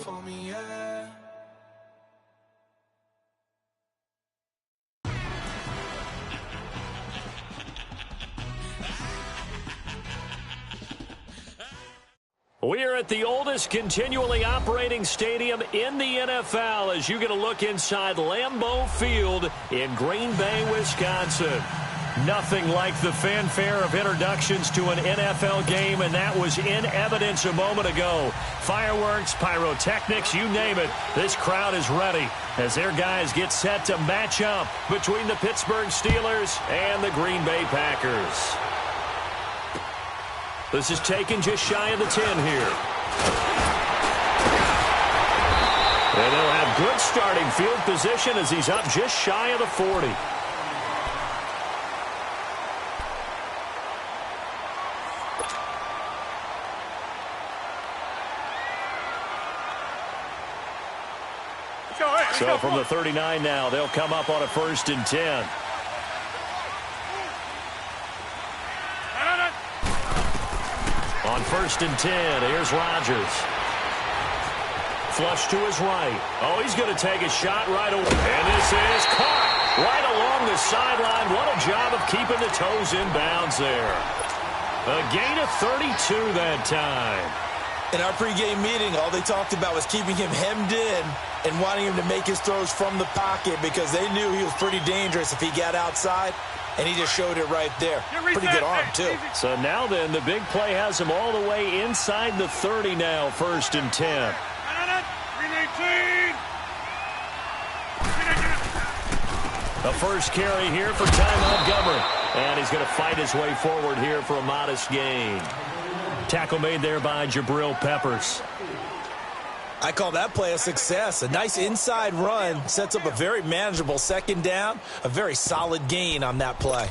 for me, yeah. We're at the oldest continually operating stadium in the NFL as you get a look inside Lambeau Field in Green Bay, Wisconsin. Nothing like the fanfare of introductions to an NFL game, and that was in evidence a moment ago. Fireworks, pyrotechnics, you name it. This crowd is ready as their guys get set to match up between the Pittsburgh Steelers and the Green Bay Packers. This is taken just shy of the 10 here. And they'll have good starting field position as he's up just shy of the 40. So from the 39 now, they'll come up on a 1st and 10. On 1st and 10, here's Rodgers. Flush to his right. Oh, he's going to take a shot right away. And this is caught right along the sideline. What a job of keeping the toes in bounds there. A gain of 32 that time. In our pregame meeting, all they talked about was keeping him hemmed in and wanting him to make his throws from the pocket because they knew he was pretty dangerous if he got outside. And he just showed it right there. Pretty good arm, too. So now then, the big play has him all the way inside the 30 now, 1st and 10. The first carry here for Ty Montgomery. And he's going to fight his way forward here for a modest gain. Tackle made there by Jabril Peppers. I call that play a success. A nice inside run sets up a very manageable 2nd down. A very solid gain on that play.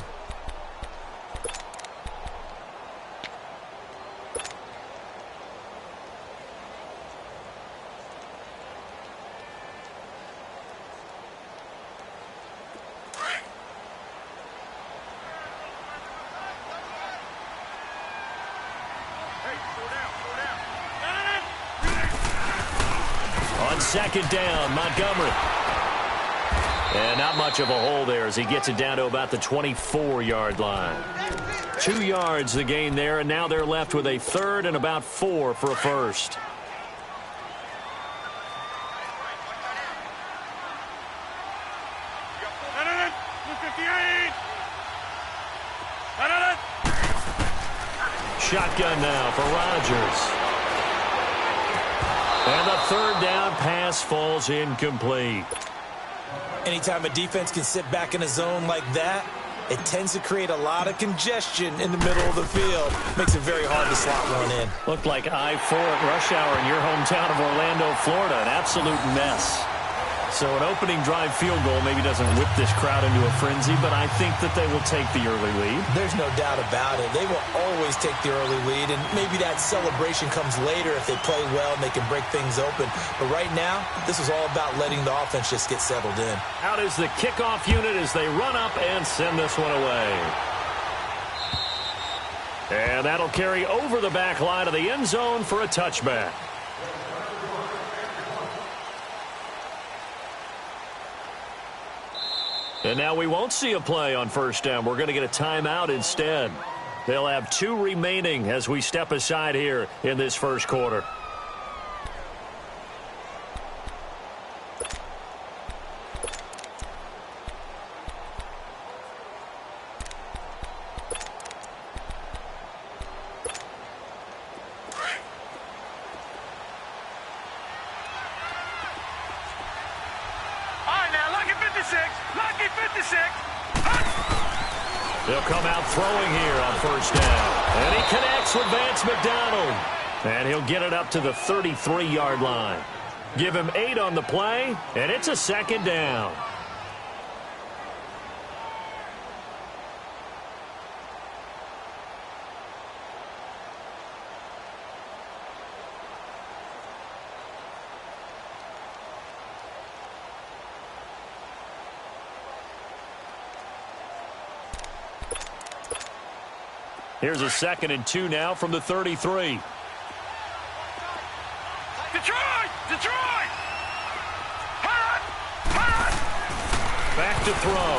On 2nd down, Montgomery. And not much of a hole there as he gets it down to about the 24-yard line. 2 yards the gain there, and now they're left with a 3rd and about 4 for a first. Shotgun now for Rodgers. And the 3rd down pass falls incomplete. Anytime a defense can sit back in a zone like that, it tends to create a lot of congestion in the middle of the field. Makes it very hard to slot one in. Looked like I-4 at rush hour in your hometown of Orlando, Florida. An absolute mess. So an opening drive field goal maybe doesn't whip this crowd into a frenzy, but I think that they will take the early lead. There's no doubt about it. They will always take the early lead, and maybe that celebration comes later if they play well and they can break things open. But right now, this is all about letting the offense just get settled in. Out is the kickoff unit as they run up and send this one away. And that'll carry over the back line of the end zone for a touchback. And now we won't see a play on 1st down. We're going to get a timeout instead. They'll have 2 remaining as we step aside here in this 1st quarter. They'll come out throwing here on 1st down. And he connects with Vance McDonald. And he'll get it up to the 33-yard line. Give him 8 on the play, and it's a 2nd down. Here's a 2nd and 2 now from the 33. Detroit! Back to throw.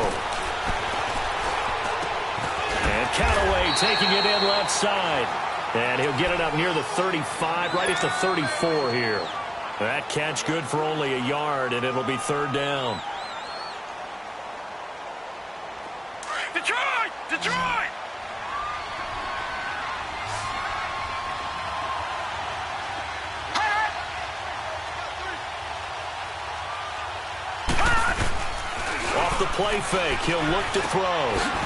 And Callaway taking it in left side. And he'll get it up near the 35, right at the 34 here. That catch good for only a yard, and it'll be third down. Detroit! Off the play fake, he'll look to throw.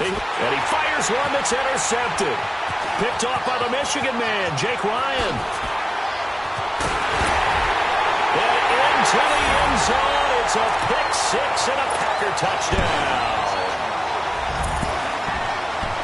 And he fires one that's intercepted. Picked off by the Michigan man, Jake Ryan. And into the end zone. It's a pick six and a Packer touchdown.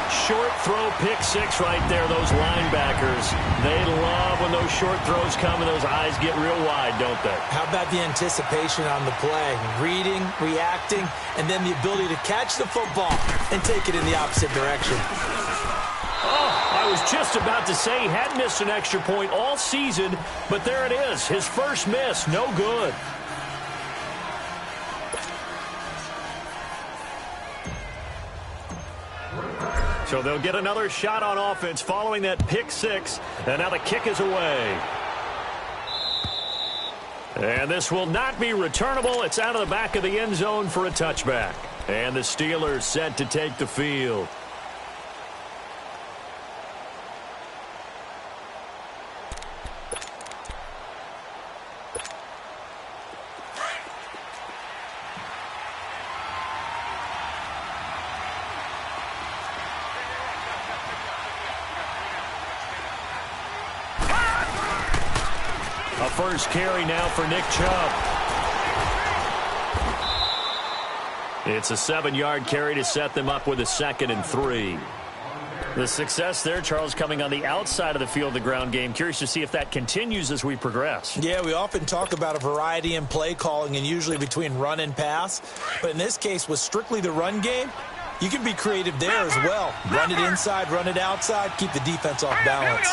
Short throw pick six right there, those linebackers. They love when those short throws come and those eyes get real wide, don't they? How about the anticipation on the play? Reading, reacting, and then the ability to catch the football and take it in the opposite direction. Oh, I was just about to say he hadn't missed an extra point all season, but there it is. His first miss, no good. So they'll get another shot on offense following that pick six, and now the kick is away. And this will not be returnable. It's out of the back of the end zone for a touchback. And the Steelers set to take the field. A first carry now for Nick Chubb. It's a 7-yard carry to set them up with a 2nd and 3. The success there, Charles, coming on the outside of the field, the ground game. Curious to see if that continues as we progress. Yeah, we often talk about a variety in play calling and usually between run and pass. But in this case, with strictly the run game, you can be creative there as well. Run it inside, run it outside, keep the defense off balance.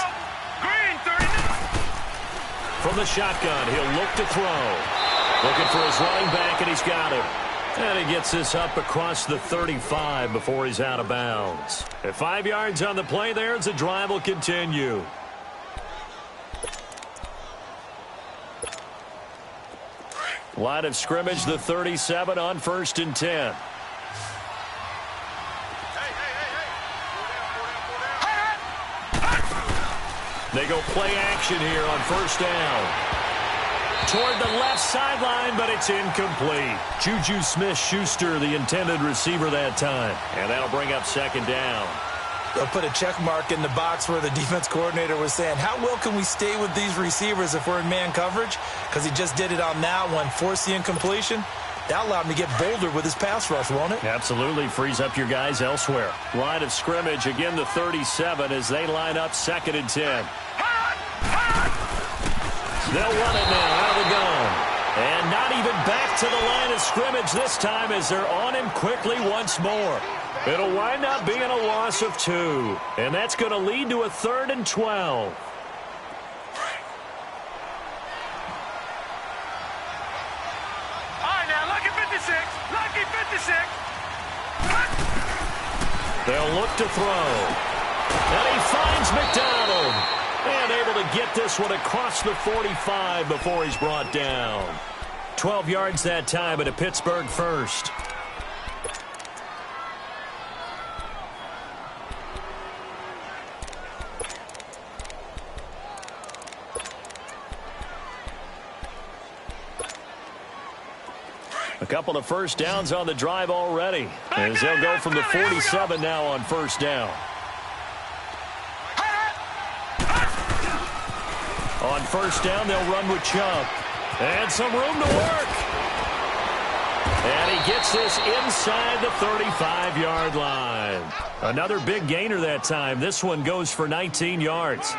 From the shotgun, he'll look to throw. Looking for his running back, and he's got him. And he gets this up across the 35 before he's out of bounds. At 5 yards on the play there, the drive will continue. Line of scrimmage, the 37 on 1st and 10. They go play action here on 1st down. Toward the left sideline, but it's incomplete. Juju Smith-Schuster, the intended receiver that time. And that'll bring up 2nd down. They'll put a check mark in the box where the defense coordinator was saying, how well can we stay with these receivers if we're in man coverage? Because he just did it on that one, forced the incompletion. That allowed him to get bolder with his pass rush, won't it? Absolutely. Frees up your guys elsewhere. Line of scrimmage, again the 37 as they line up 2nd and 10. They'll run it now out of the gun. And not even back to the line of scrimmage this time as they're on him quickly once more. It'll wind up being a loss of 2. And that's going to lead to a 3rd and 12. They'll look to throw. And he finds McDonald. And able to get this one across the 45 before he's brought down. 12 yards that time at a Pittsburgh first. A couple of first downs on the drive already. As they'll go from the 47 now on 1st down. On 1st down, they'll run with Chubb. And some room to work. And he gets this inside the 35-yard line. Another big gainer that time. This one goes for 19 yards.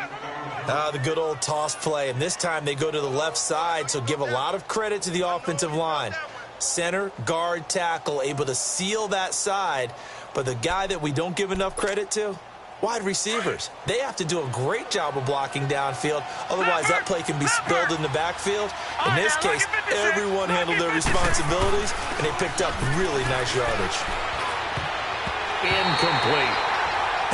The good old toss play. And this time they go to the left side, so give a lot of credit to the offensive line. Center, guard, tackle, able to seal that side. But the guy that we don't give enough credit to, Wide receivers, they have to do a great job of blocking downfield. Otherwise, that play can be spilled in the backfield. In this case, everyone handled their responsibilities, and they picked up really nice yardage. Incomplete.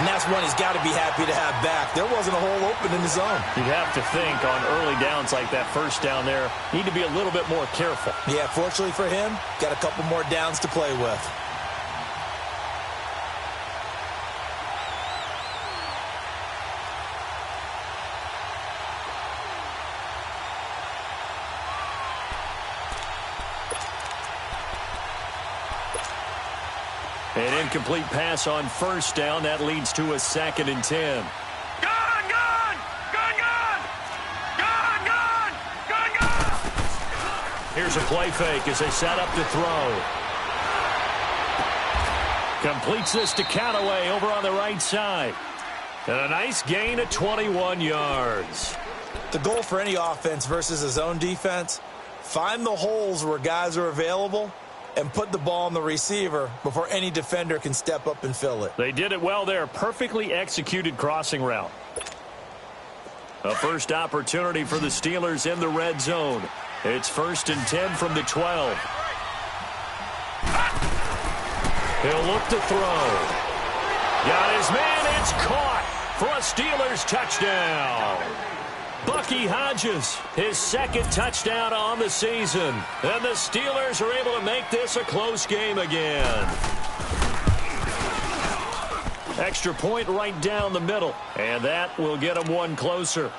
And that's one he's got to be happy to have back. There wasn't a hole open in the zone. You'd have to think on early downs like that first down there, need to be a little bit more careful. Yeah, fortunately for him, got a couple more downs to play with. An incomplete pass on first down. That leads to a 2nd and 10. Gone, gone! Gone, gone! Gone, gone! Gone, gone! Here's a play fake as they set up to throw. Completes this to Callaway over on the right side. And a nice gain of 21 yards. The goal for any offense versus a zone defense, find the holes where guys are available and put the ball on the receiver before any defender can step up and fill it. They did it well there. Perfectly executed crossing route. A first opportunity for the Steelers in the red zone. It's 1st and 10 from the 12. He'll look to throw. Got his man. It's caught for a Steelers touchdown. Bucky Hodges, his 2nd touchdown on the season. And the Steelers are able to make this a close game again. Extra point right down the middle. And that will get them one closer.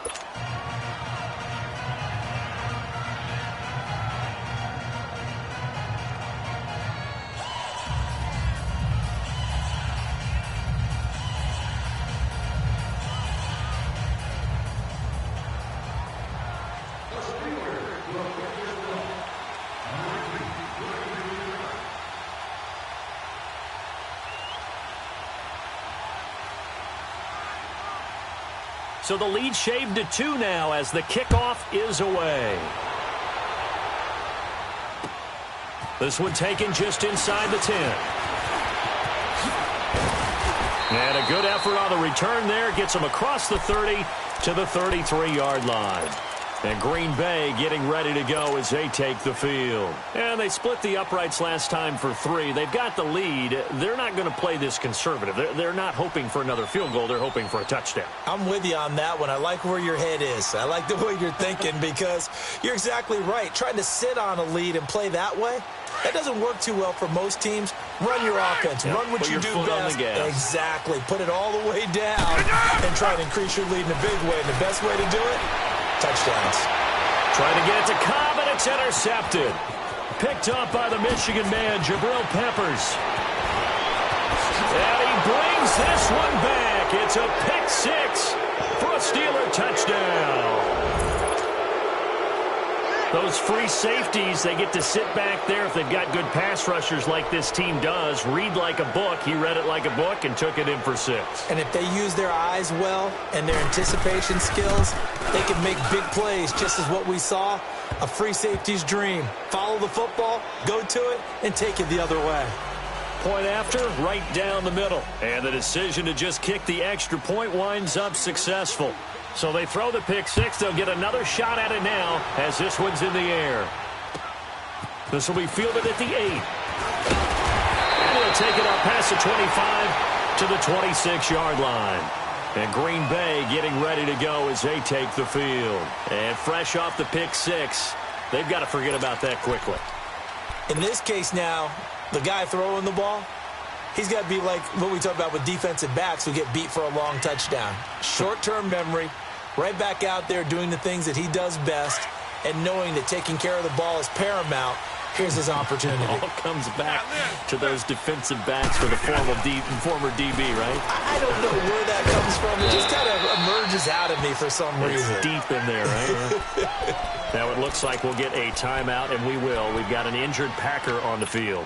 So the lead shaved to 2 now as the kickoff is away. This one taken just inside the 10. And a good effort on the return there. Gets him across the 30 to the 33-yard line. And Green Bay getting ready to go as they take the field. And they split the uprights last time for 3. They've got the lead. They're not going to play this conservative. They're not hoping for another field goal. They're hoping for a touchdown. I'm with you on that one. I like where your head is. I like the way you're thinking because you're exactly right. Trying to sit on a lead and play that way, that doesn't work too well for most teams. Run your offense. Run what you do best. Exactly. Put it all the way down and try to increase your lead in a big way. And the best way to do it, touchdowns. Trying to get it to Cobb, and it's intercepted. Picked up by the Michigan man, Jabril Peppers. And he brings this one back. It's a pick 6 for a Steeler touchdown. Those free safeties, they get to sit back there if they've got good pass rushers like this team does. Read like a book. He read it like a book and took it in for 6. And if they use their eyes well and their anticipation skills, they can make big plays, just as what we saw, a free safety's dream. Follow the football, go to it, and take it the other way. Point after, right down the middle. And the decision to just kick the extra point winds up successful. So they throw the pick 6. They'll get another shot at it now as this one's in the air. This will be fielded at the 8. And he'll take it up past the 25 to the 26-yard line. And Green Bay getting ready to go as they take the field. And fresh off the pick 6, they've got to forget about that quickly. In this case now, the guy throwing the ball, he's got to be like what we talk about with defensive backs who get beat for a long touchdown. Short-term memory, right back out there doing the things that he does best, and knowing that taking care of the ball is paramount. Here's his opportunity. It all comes back to those defensive backs for the former DB, right? I don't know where that comes from. It just kind of emerges out of me for some reason. It's deep in there, right? Now it looks like we'll get a timeout, and we will. We've got an injured Packer on the field.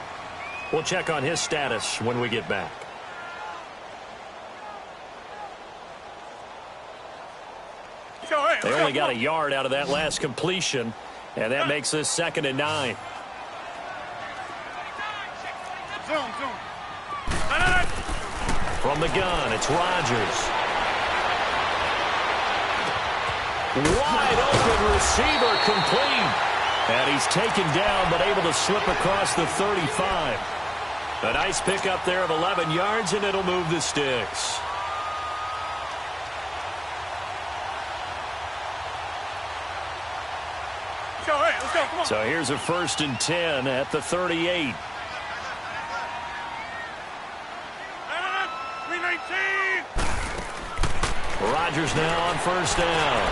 We'll check on his status when we get back. They only got a yard out of that last completion, and that makes this 2nd and 9. From the gun, it's Rodgers. Wide open receiver, complete. And he's taken down, but able to slip across the 35. A nice pickup there of 11 yards, and it'll move the sticks. Let's go, come on. So here's a 1st and 10 at the 38. 319. Rodgers now on 1st down.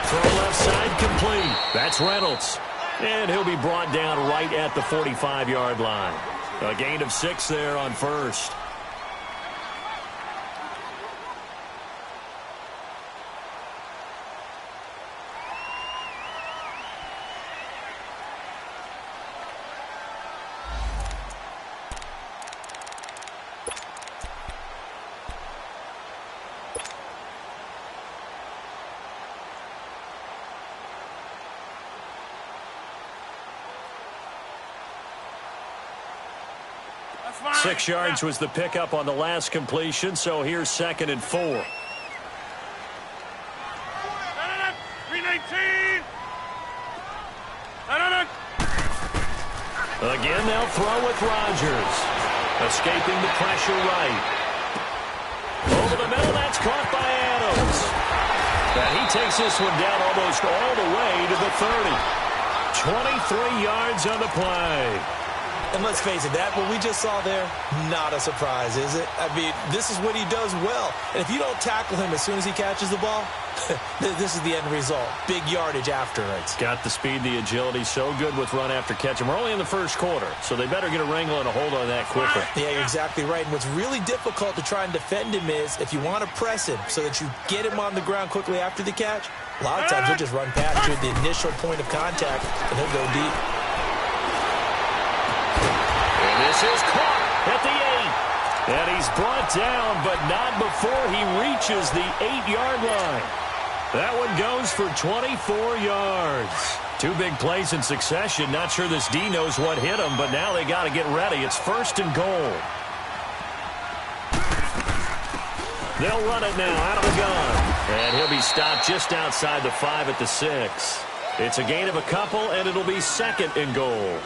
Throw left side, complete. That's Reynolds. And he'll be brought down right at the 45-yard line. A gain of 6 there on 1st. That's fine. 6 yards was the pickup on the last completion, so here's 2nd and 4. 319. Again, they'll throw with Rodgers. Escaping the pressure right. Over the middle, that's caught by Adams. And he takes this one down almost all the way to the 30. 23 yards on the play. And let's face it, that what we just saw there, not a surprise, is it? I mean, this is what he does well. And if you don't tackle him as soon as he catches the ball, this is the end result. Big yardage afterwards. Got the speed, the agility, so good with run after catch. And we're only in the first quarter, so they better get a wrangle and a hold on that quicker. Yeah, you're exactly right. And what's really difficult to try and defend him is if you want to press him so that you get him on the ground quickly after the catch, a lot of times he'll just run past you at the initial point of contact, and he'll go deep. This is caught at the 8. And he's brought down, but not before he reaches the 8-yard line. That one goes for 24 yards. 2 big plays in succession. Not sure this D knows what hit him, but now they got to get ready. It's 1st and goal. They'll run it now out of the gun. And he'll be stopped just outside the 5 at the 6. It's a gain of a couple, and it'll be 2nd and goal.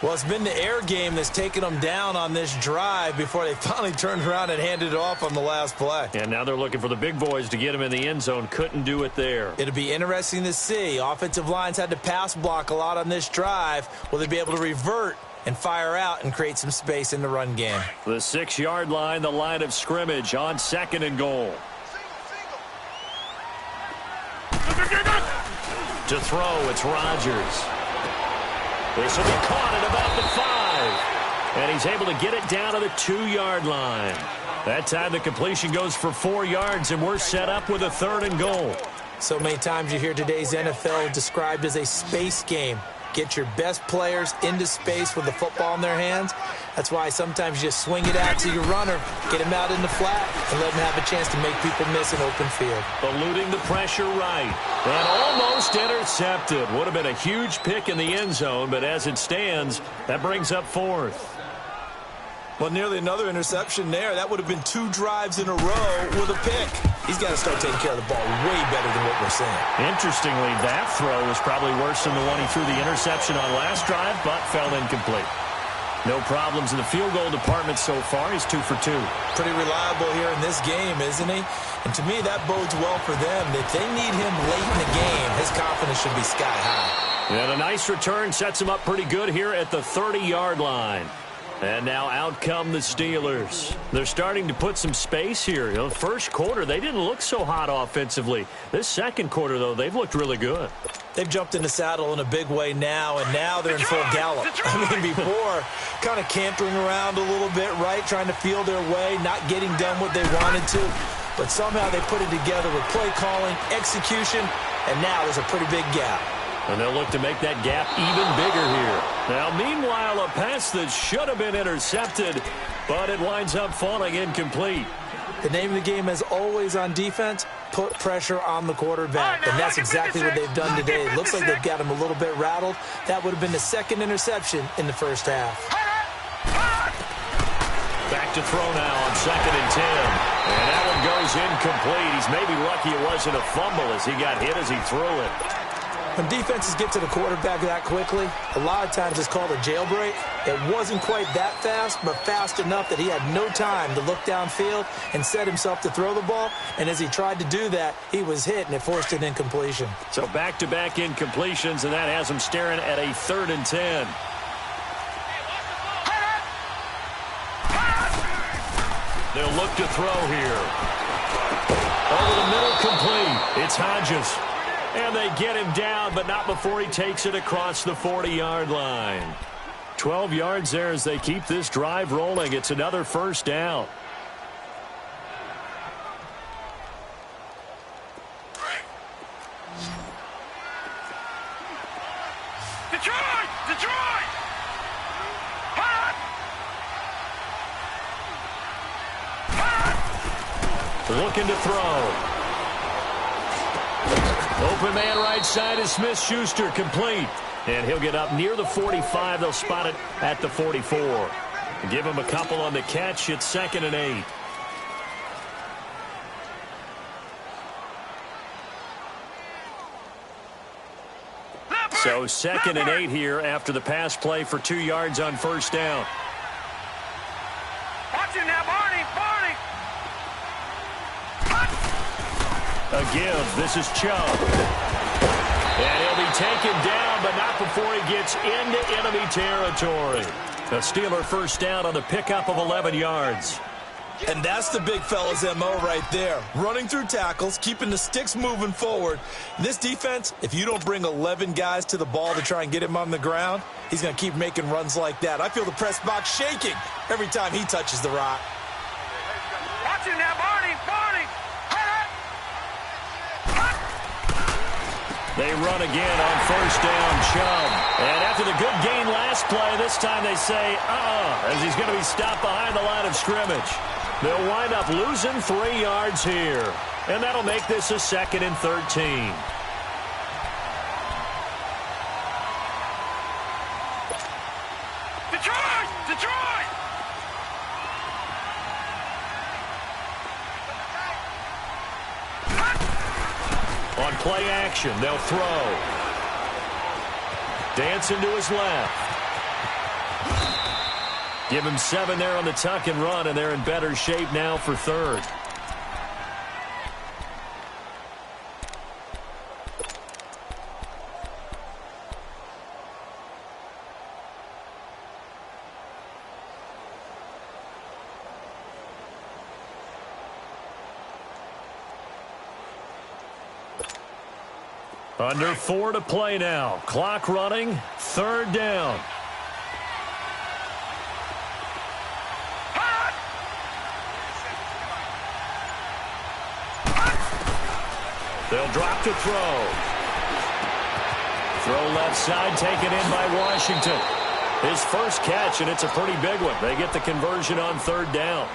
Well, it's been the air game that's taken them down on this drive before they finally turned around and handed it off on the last play. And now they're looking for the big boys to get him in the end zone. Couldn't do it there. It'll be interesting to see. Offensive lines had to pass block a lot on this drive. Will they be able to revert and fire out and create some space in the run game? The 6-yard line, the line of scrimmage on 2nd and goal. To throw, it's Rodgers. This will be caught at about the 5. And he's able to get it down to the 2-yard line. That time the completion goes for 4 yards, and we're set up with a 3rd and goal. So many times you hear today's NFL described as a space game. Get your best players into space with the football in their hands. That's why sometimes you just swing it out to your runner, get him out in the flat, and let him have a chance to make people miss an open field. Eluding the pressure right. And almost intercepted. Would have been a huge pick in the end zone, but as it stands, that brings up 4th. Well, nearly another interception there. That would have been 2 drives in a row with a pick. He's got to start taking care of the ball way better than what we're seeing. Interestingly, that throw was probably worse than the one he threw the interception on last drive, but fell incomplete. No problems in the field goal department so far. He's 2 for 2. Pretty reliable here in this game, isn't he? And to me, that bodes well for them. If they need him late in the game, his confidence should be sky high. And a nice return sets him up pretty good here at the 30-yard line. And now out come the Steelers. They're starting to put some space here. You know, the first quarter, they didn't look so hot offensively. This second quarter, though, they've looked really good. They've jumped in the saddle in a big way now, and now they're in full gallop. I mean, before, kind of cantering around a little bit, right, trying to feel their way, not getting done what they wanted to. But somehow they put it together with play calling, execution, and now there's a pretty big gap. And they'll look to make that gap even bigger here. Now, meanwhile, a pass that should have been intercepted, but it winds up falling incomplete. The name of the game, as always on defense, put pressure on the quarterback. And that's exactly what they've done today. It looks like they've got him a little bit rattled. That would have been the 2nd interception in the first half. Back to throw now on 2nd and 10. And that one goes incomplete. He's maybe lucky it wasn't a fumble as he got hit as he threw it. When defenses get to the quarterback that quickly, a lot of times it's called a jailbreak. It wasn't quite that fast, but fast enough that he had no time to look downfield and set himself to throw the ball. And as he tried to do that, he was hit, and it forced an incompletion. So back-to-back incompletions, and that has him staring at a 3rd and 10. They'll look to throw here. Over the middle, complete. It's Hodges. And they get him down, but not before he takes it across the 40-yard line. 12 yards there as they keep this drive rolling. It's another first down. Detroit! Detroit! Hot! Hot! Looking to throw. Open man right side is Smith-Schuster, complete. And he'll get up near the 45. They'll spot it at the 44. Give him a couple on the catch. It's 2nd and 8. So 2nd and 8 here after the pass play for 2 yards on first down. Watch him now, Barney! Barney! A give. This is Chubb. And he'll be taken down, but not before he gets into enemy territory. A Steeler first down on the pickup of 11 yards. And that's the big fella's M.O. right there. Running through tackles, keeping the sticks moving forward. This defense, if you don't bring 11 guys to the ball to try and get him on the ground, he's going to keep making runs like that. I feel the press box shaking every time he touches the rock. Watch him now, Barney! Barney! They run again on first down, Chubb. And after the good gain last play, this time they say, as he's going to be stopped behind the line of scrimmage. They'll wind up losing 3 yards here. And that'll make this a 2nd and 13. Detroit! Detroit! On play action, they'll throw. Dancing to his left. Give him 7 there on the tuck and run, and they're in better shape now for 3rd. Under 4 to play now. Clock running. 3rd down. They'll drop to throw. Throw left side, taken in by Washington. His first catch, and it's a pretty big one. They get the conversion on 3rd down.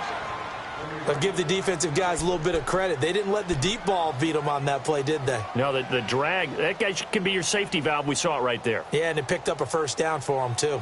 But give the defensive guys a little bit of credit. They didn't let the deep ball beat them on that play, did they? No, the drag, that guy can be your safety valve. We saw it right there. Yeah, and it picked up a first down for them, too.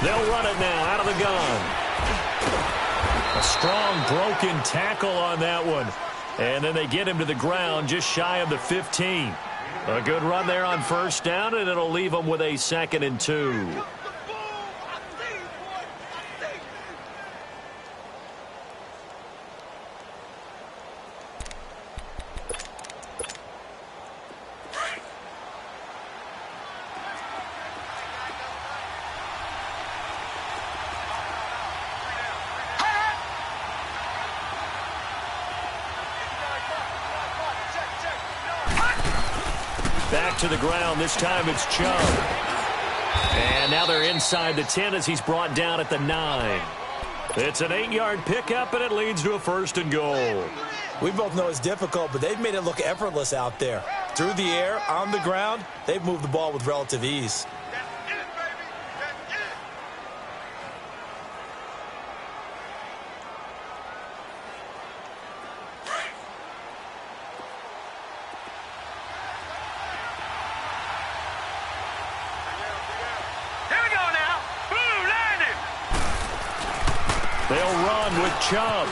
They'll run it now out of the gun. A strong broken tackle on that one. And then they get him to the ground just shy of the 15. A good run there on first down, and it'll leave them with a 2nd and 2. Back to the ground. This time it's Chubb. And now they're inside the 10 as he's brought down at the 9. It's an 8-yard pickup, and it leads to a 1st and goal. We both know it's difficult, but they've made it look effortless out there. Through the air, on the ground, they've moved the ball with relative ease. They'll run with Chubb.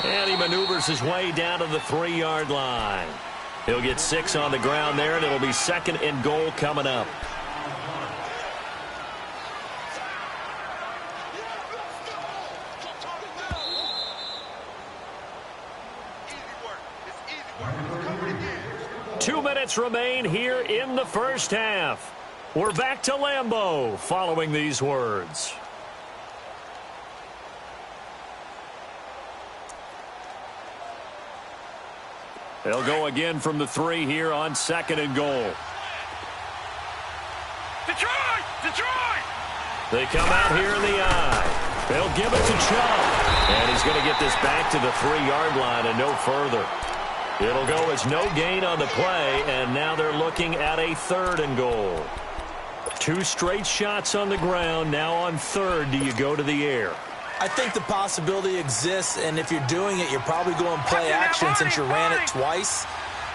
And he maneuvers his way down to the 3-yard line. He'll get 6 on the ground there, and it'll be 2nd and goal coming up. Two minutes remain here in the first half. We're back to Lambeau following these words. They'll go again from the 3 here on 2nd and goal. Detroit! Detroit! They come out here in the eye. They'll give it to Chubb. And he's going to get this back to the 3-yard line and no further. It'll go as no gain on the play, and now they're looking at a 3rd and goal. 2 straight shots on the ground. Now on 3rd, do you go to the air? I think the possibility exists, and if you're doing it, you're probably going play action since you ran it twice.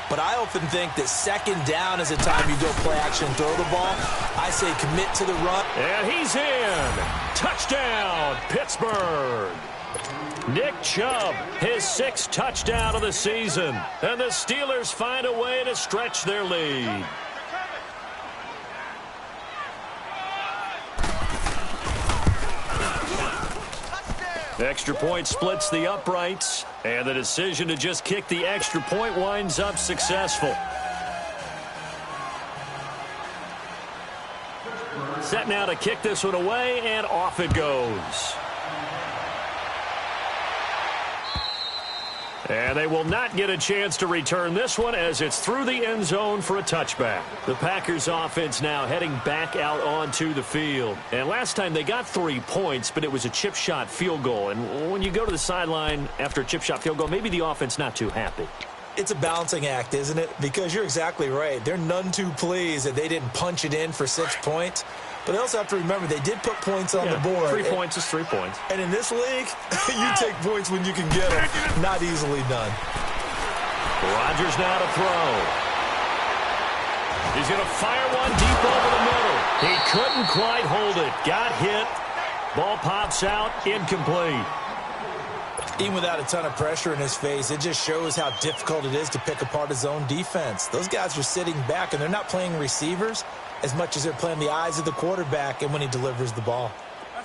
But I often think that 2nd down is the time you go play action and throw the ball. I say commit to the run. And he's in. Touchdown, Pittsburgh. Nick Chubb, his 6th touchdown of the season. And the Steelers find a way to stretch their lead. Extra point splits the uprights, and the decision to just kick the extra point winds up successful. Set now to kick this one away, and off it goes. And they will not get a chance to return this one as it's through the end zone for a touchback. The Packers offense now heading back out onto the field. And last time they got 3 points, but it was a chip shot field goal. And when you go to the sideline after a chip shot field goal, maybe the offense not too happy. It's a balancing act, isn't it? Because you're exactly right. They're none too pleased that they didn't punch it in for 6 points. But they also have to remember they did put points on the board. 3 points is 3 points. And in this league, you take points when you can get them. Not easily done. Rodgers now to throw. He's going to fire one deep over the middle. He couldn't quite hold it. Got hit. Ball pops out. Incomplete. Even without a ton of pressure in his face, it just shows how difficult it is to pick apart his own defense. Those guys are sitting back, and they're not playing receivers as much as they're playing the eyes of the quarterback and when he delivers the ball.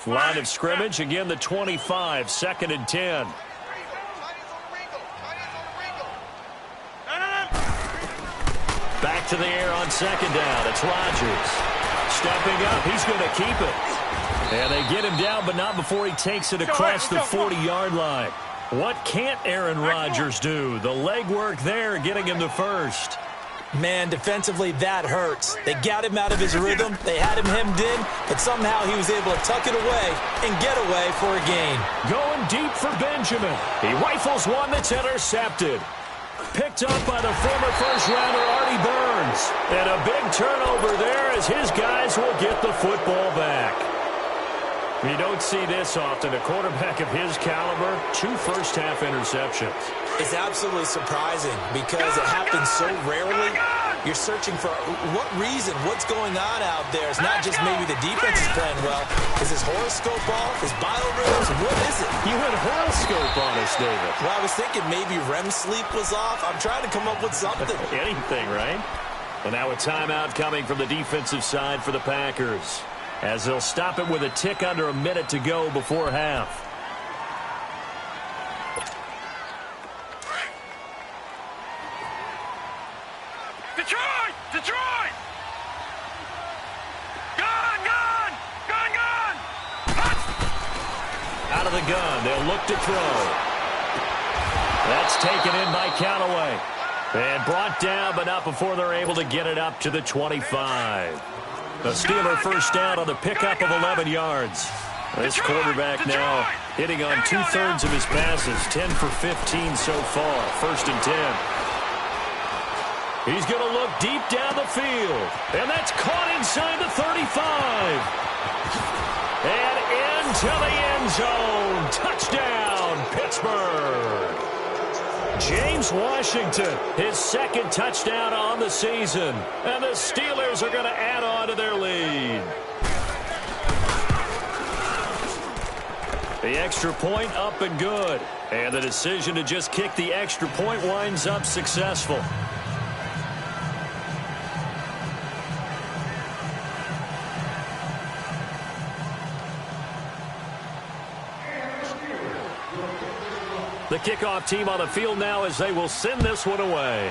Line of scrimmage, again the 25, 2nd and 10. Back to the air on 2nd down. It's Rodgers. Stepping up, he's going to keep it. And they get him down, but not before he takes it across the 40-yard line. What can't Aaron Rodgers do? The legwork there getting him to 1st. Man, defensively, that hurts. They got him out of his rhythm. They had him hemmed in, but somehow he was able to tuck it away and get away for a gain. Going deep for Benjamin. He rifles one that's intercepted. Picked up by the former first-rounder Artie Burns. And a big turnover there as his guys will get the football back. You don't see this often. A quarterback of his caliber, 2 first-half interceptions. It's absolutely surprising because it happens so rarely. You're searching for what reason, what's going on out there. It's not just maybe the defense is playing well. Is his horoscope off? His biorhythms? What is it? You had horoscope on us, David. Well, I was thinking maybe REM sleep was off. I'm trying to come up with something. Anything, right? Well, now a timeout coming from the defensive side for the Packers, as they'll stop it with a tick under a minute to go before half. Detroit! Detroit! Gun! Gun! Gun! Gun! Out of the gun, they'll look to throw. That's taken in by Callaway. And brought down, but not before they're able to get it up to the 25. The Steeler first down on the pickup of 11 yards. This quarterback now hitting on 2/3 of his passes, 10 for 15 so far, 1st and 10. He's going to look deep down the field, and that's caught inside the 35. And into the end zone. Touchdown, Pittsburgh. James Washington, his 2nd touchdown on the season. And the Steelers are going to add on to their lead. The extra point up and good. And the decision to just kick the extra point winds up successful. The kickoff team on the field now as they will send this one away.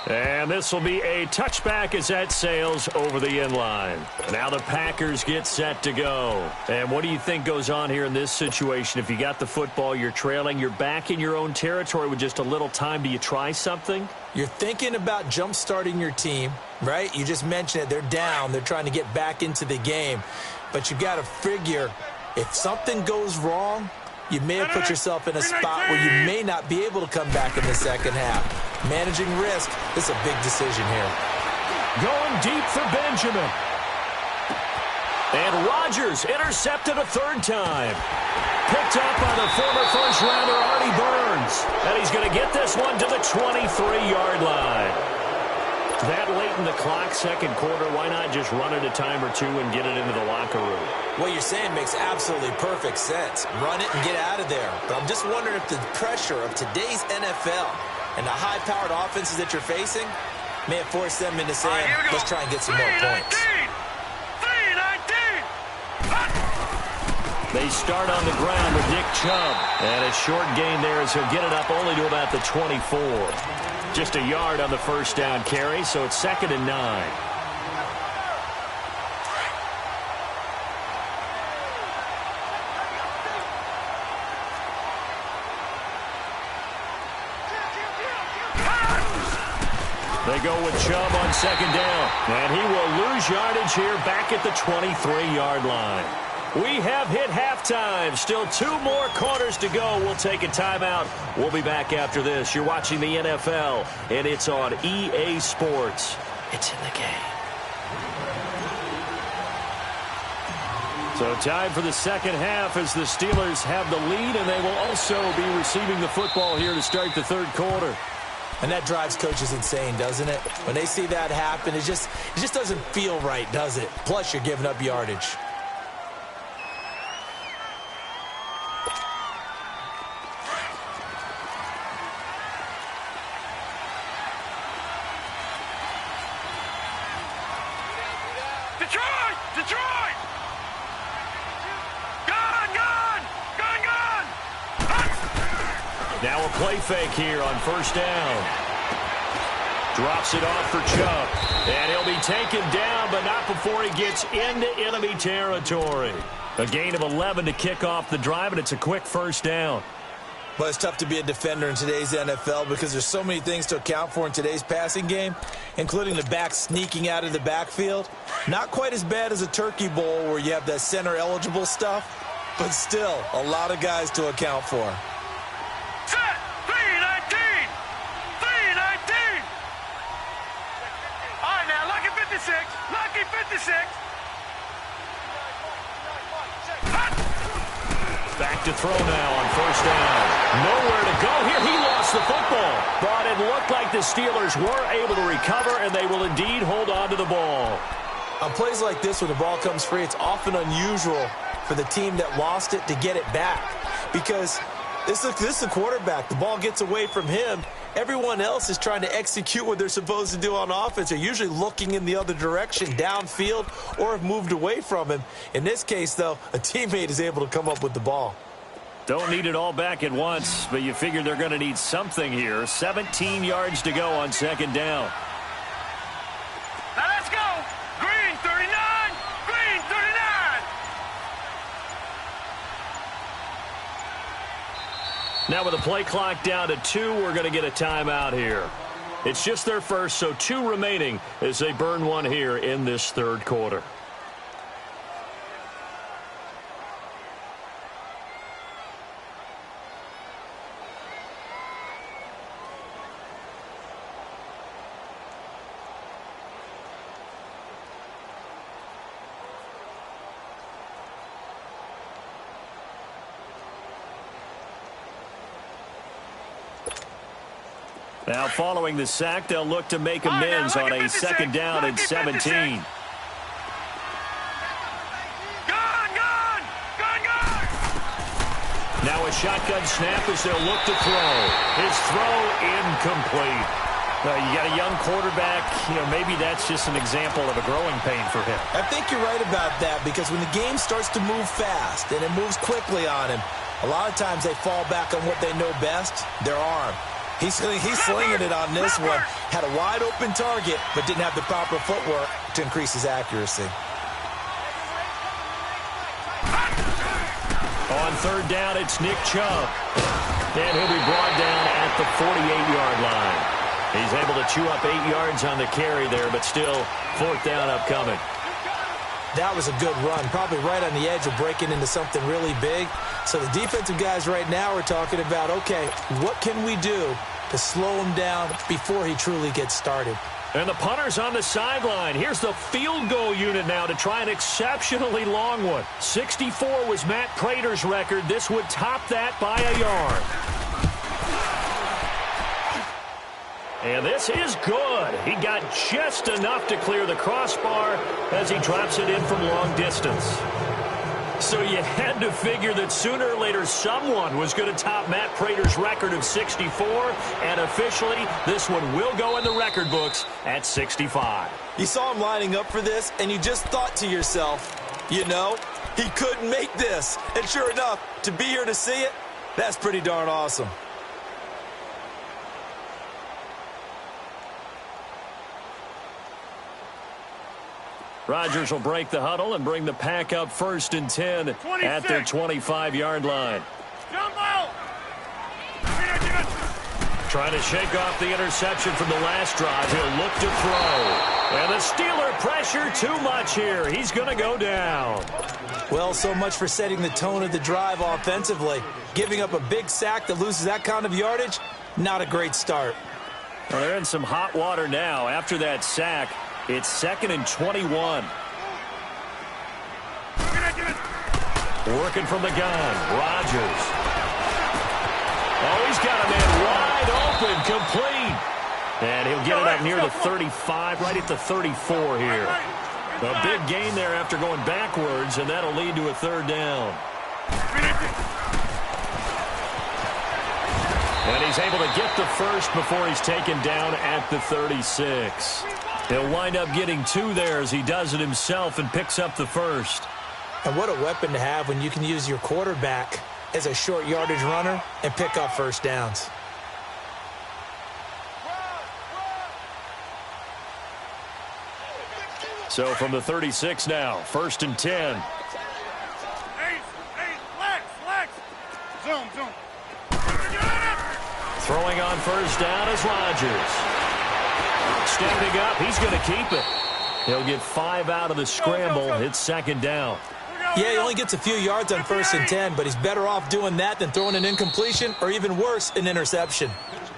And this will be a touchback as that sails over the end line. Now the Packers get set to go. And what do you think goes on here in this situation? If you got the football, you're trailing, you're back in your own territory with just a little time. Do you try something? You're thinking about jump-starting your team, right? You just mentioned it. They're down. They're trying to get back into the game. But you've got to figure if something goes wrong, you may have put yourself in a spot where you may not be able to come back in the second half. Managing risk is a big decision here. Going deep for Benjamin. And Rodgers intercepted a third time. Picked up by the former first-rounder Artie Burns. And he's going to get this one to the 23-yard line. That late in the clock, second quarter, why not just run it a time or two and get it into the locker room? What you're saying makes absolutely perfect sense. Run it and get out of there. But I'm just wondering if the pressure of today's NFL and the high-powered offenses that you're facing may have forced them into saying, let's try and get some more points. They start on the ground with Nick Chubb. And a short gain there as he'll get it up only to about the 24. Just a yard on the first down carry, so it's 2nd and 9. They go with Chubb on 2nd down. And he will lose yardage here back at the 23-yard line. We have hit halftime. Still 2 more quarters to go. We'll take a timeout. We'll be back after this. You're watching the NFL, and it's on EA Sports. It's in the game. So time for the second half as the Steelers have the lead, and they will also be receiving the football here to start the third quarter. And that drives coaches insane, doesn't it? When they see that happen, it just doesn't feel right, does it? Plus, you're giving up yardage. Detroit! Gone! Now a play fake here on first down. Drops it off for Chubb. And he'll be taken down, but not before he gets into enemy territory. A gain of 11 to kick off the drive, and it's a quick first down. But it's tough to be a defender in today's NFL because there's so many things to account for in today's passing game, including the back sneaking out of the backfield. Not quite as bad as a turkey bowl where you have that center-eligible stuff, but still a lot of guys to account for. Set! 3-19! All right, now, lucky 56. Lucky 56. Back to throw now on first down. Nowhere to go here. He lost the football. But it looked like the Steelers were able to recover, and they will indeed hold on to the ball. On plays like this where the ball comes free, it's often unusual for the team that lost it to get it back. Because this is a quarterback. The ball gets away from him. Everyone else is trying to execute what they're supposed to do on offense. They're usually looking in the other direction, downfield, or have moved away from him. In this case, though, a teammate is able to come up with the ball. Don't need it all back at once, but you figure they're going to need something here. 17 yards to go on second down. Now let's go. Green 39. Green 39. Now with the play clock down to 2, we're going to get a timeout here. It's just their first, so 2 remaining as they burn one here in this third quarter. Now, following the sack, they'll look to make amends on a second down and 17. Now a shotgun snap as they'll look to throw. His throw incomplete. You got a young quarterback, maybe that's just an example of a growing pain for him. I think you're right about that, because when the game starts to move fast and it moves quickly on him, a lot of times they fall back on what they know best, their arm. He's slinging it on this one. Had a wide open target, but didn't have the proper footwork to increase his accuracy. On third down, it's Nick Chubb. And he'll be brought down at the 48-yard line. He's able to chew up 8 yards on the carry there, but still fourth down upcoming. That was a good run, probably right on the edge of breaking into something really big. So the defensive guys right now are talking about, okay, what can we do to slow him down before he truly gets started? And the punter's on the sideline. Here's the field goal unit now to try an exceptionally long one. 64 was Matt Prater's record. This would top that by a yard. And this is good. He got just enough to clear the crossbar as he drops it in from long distance. So you had to figure that sooner or later someone was going to top Matt Prater's record of 64, and officially this one will go in the record books at 65. You saw him lining up for this, and you just thought to yourself, he couldn't make this. And sure enough, to be here to see it, that's pretty darn awesome. Rodgers will break the huddle and bring the pack up 1st and 10 at their 25-yard line. Trying to shake off the interception from the last drive. He'll look to throw. And the Steeler pressure too much here. He's going to go down. Well, so much for setting the tone of the drive offensively. Giving up a big sack that loses that kind of yardage, not a great start. Well, they're in some hot water now after that sack. It's 2nd and 21. Working from the gun, Rodgers. Oh, he's got a man wide open, complete. And he'll get it up near the 35, right at the 34 here. A big gain there after going backwards, and that'll lead to a 3rd down. And he's able to get the first before he's taken down at the 36. He'll wind up getting 2 there as he does it himself and picks up the first. And what a weapon to have when you can use your quarterback as a short yardage runner and pick up first downs. So from the 36 now, 1st and 10. Flex. Zoom. Throwing on first down is Rodgers. Standing up, he's going to keep it. He'll get 5 out of the scramble. It's 2nd down. Yeah, he only gets a few yards on 1st and 10, but he's better off doing that than throwing an incompletion or even worse, an interception.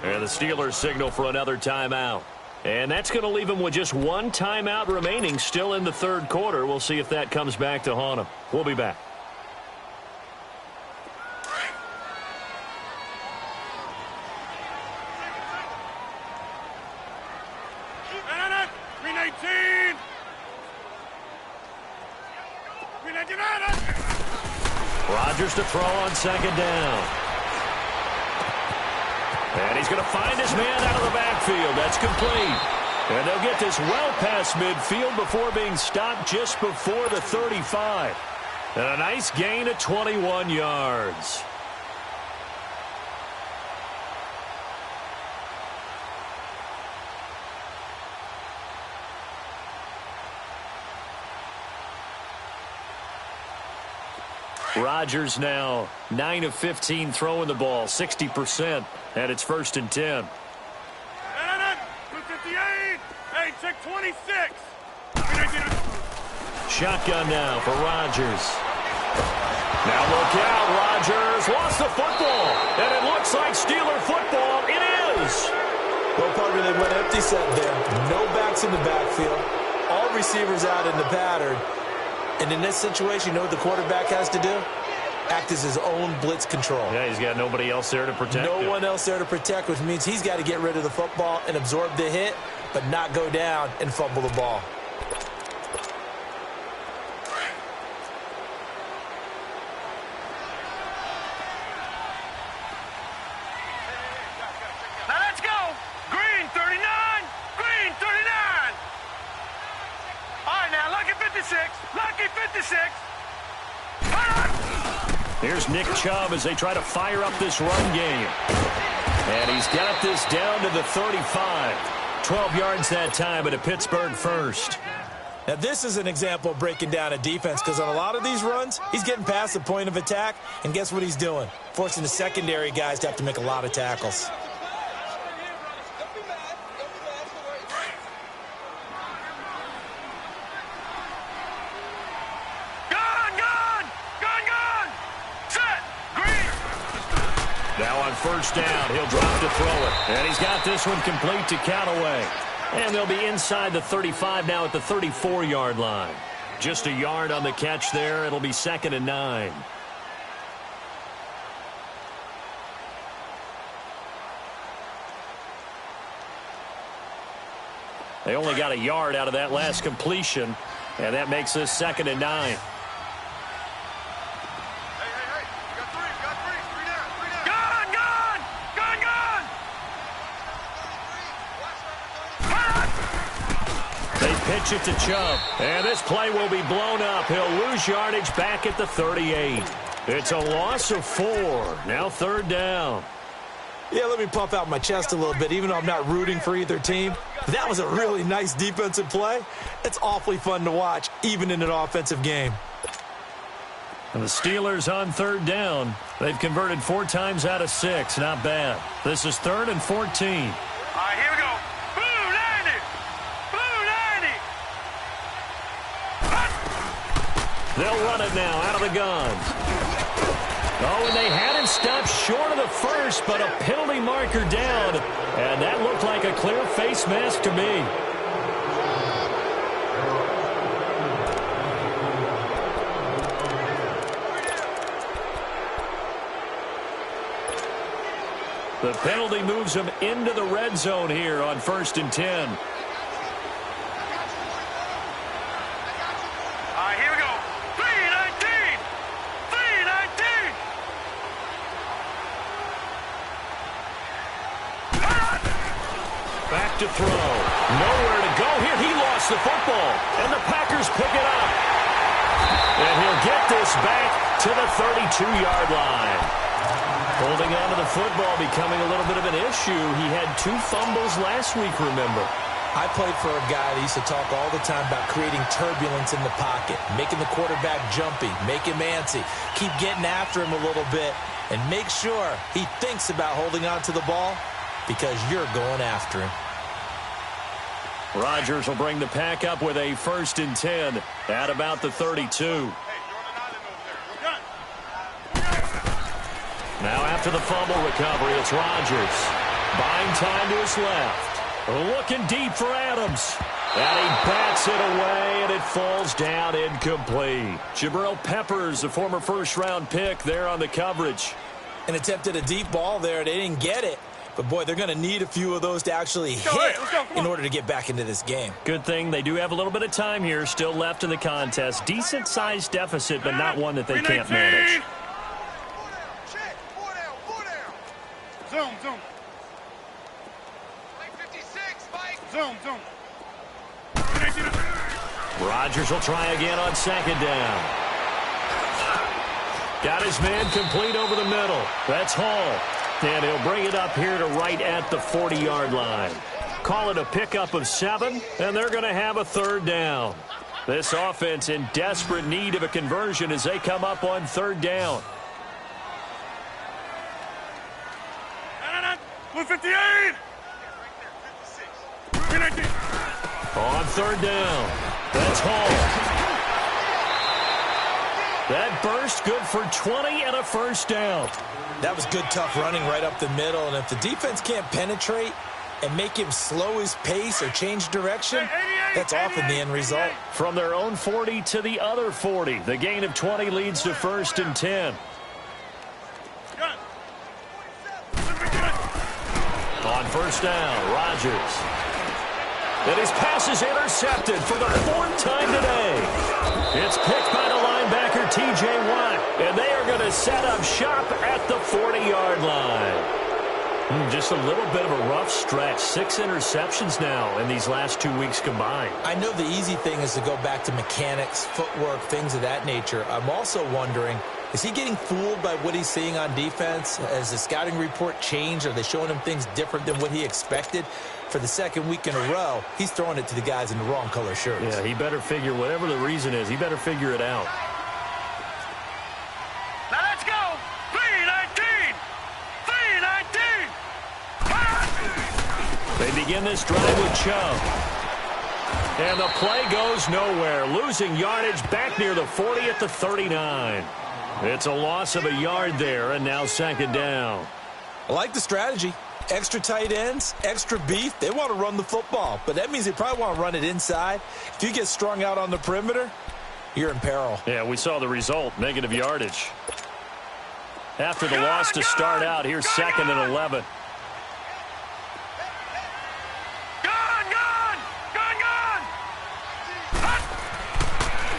And the Steelers signal for another timeout. And that's going to leave him with just 1 timeout remaining still in the 3rd quarter. We'll see if that comes back to haunt him. We'll be back. Rodgers to throw on 2nd down. And he's going to find his man out of the backfield. That's complete. And they'll get this well past midfield before being stopped just before the 35. And a nice gain of 21 yards. Rodgers now 9 of 15 throwing the ball, 60%, and it's 1st and 10. 258. Hey, check 26. Shotgun now for Rodgers. Now look out, Rodgers lost the football, and it looks like Steeler football. It is. Well, partner, they went empty set there. No backs in the backfield. All receivers out in the pattern. And in this situation, you know what the quarterback has to do? Act as his own blitz control. Yeah, he's got nobody else there to protect him. No one else there to protect, which means he's got to get rid of the football and absorb the hit, but not go down and fumble the ball. Here's Nick Chubb as they try to fire up this run game. And he's got this down to the 35. 12 yards that time, but a Pittsburgh first. Now, this is an example of breaking down a defense, because on a lot of these runs, he's getting past the point of attack, and guess what he's doing? Forcing the secondary guys to have to make a lot of tackles. Now on first down, he'll drop to throw it. And he's got this one complete to Callaway. And they'll be inside the 35 now at the 34-yard line. Just a yard on the catch there. It'll be 2nd and 9. They only got a yard out of that last completion, and that makes this 2nd and 9. Pitch it to Chubb. And this play will be blown up. He'll lose yardage back at the 38. It's a loss of 4. Now 3rd down. Yeah, let me puff out my chest a little bit, even though I'm not rooting for either team. That was a really nice defensive play. It's awfully fun to watch, even in an offensive game. And the Steelers on 3rd down. They've converted 4 times out of 6. Not bad. This is 3rd and 14. All right, here we go. They'll run it now out of the gun. Oh, and they had him stopped short of the first, but a penalty marker down. And that looked like a clear face mask to me. The penalty moves him into the red zone here on 1st and 10. To throw. Nowhere to go here. He lost the football. And the Packers pick it up. And he'll get this back to the 32-yard line. Holding on to the football becoming a little bit of an issue. He had 2 fumbles last week, remember. I played for a guy that used to talk all the time about creating turbulence in the pocket, making the quarterback jumpy, make him antsy, keep getting after him a little bit, and make sure he thinks about holding on to the ball because you're going after him. Rodgers will bring the pack up with a 1st and 10 at about the 32. Now after the fumble recovery, it's Rodgers. Buying time to his left. Looking deep for Adams. And he bats it away, and it falls down incomplete. Jabril Peppers, the former first-round pick, there on the coverage. And attempted a deep ball there. They didn't get it. But, boy, they're going to need a few of those to actually hit in order to get back into this game. Good thing they do have a little bit of time here still left in the contest. Decent-sized deficit, but not one that they can't manage. Zoom, zoom. 56, Mike. Zoom, zoom. Rodgers will try again on 2nd down. Got his man complete over the middle. That's Hall. And he'll bring it up here to right at the 40-yard line. Call it a pickup of 7, and they're going to have a 3rd down. This offense in desperate need of a conversion as they come up on 3rd down. 158. On 3rd down, that's Hall. That burst good for 20 and a 1st down. That was good, tough running right up the middle. And if the defense can't penetrate and make him slow his pace or change direction, that's often the end result. From their own 40 to the other 40. The gain of 20 leads to 1st and 10. On 1st down, Rodgers. And his pass is intercepted for the 4th time today. It's picked by the linebacker, T.J. Watt. And they are going to set up shop at the 40-yard line. Just a little bit of a rough stretch. 6 interceptions now in these last 2 weeks combined. I know the easy thing is to go back to mechanics, footwork, things of that nature. I'm also wondering, Is he getting fooled by what he's seeing on defense? Has the scouting report changed? Are they showing him things different than what he expected? For the second week in a row, he's throwing it to the guys in the wrong color shirts. Yeah, he better figure, whatever the reason is, he better figure it out. Now let's go. 3-19. 3-19. They begin this drive with Chubb. And the play goes nowhere. Losing yardage back near the 40 at the 39. It's a loss of a yard there, and now second down. I like the strategy. Extra tight ends, extra beef. They want to run the football, but that means they probably want to run it inside. If you get strung out on the perimeter, you're in peril. Yeah, we saw the result, negative yardage. After the loss to start out, here's second and 11.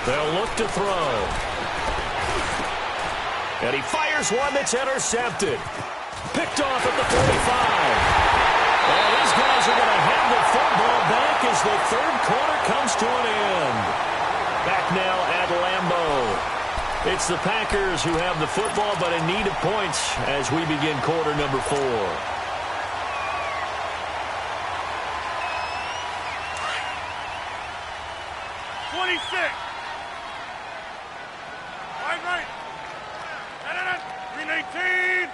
They'll look to throw. And he fires one that's intercepted. Picked off at the 45. And these guys are going to have the football back as the third quarter comes to an end. Back now at Lambeau. It's the Packers who have the football, but in need of points as we begin quarter number 4. Right. 3-18.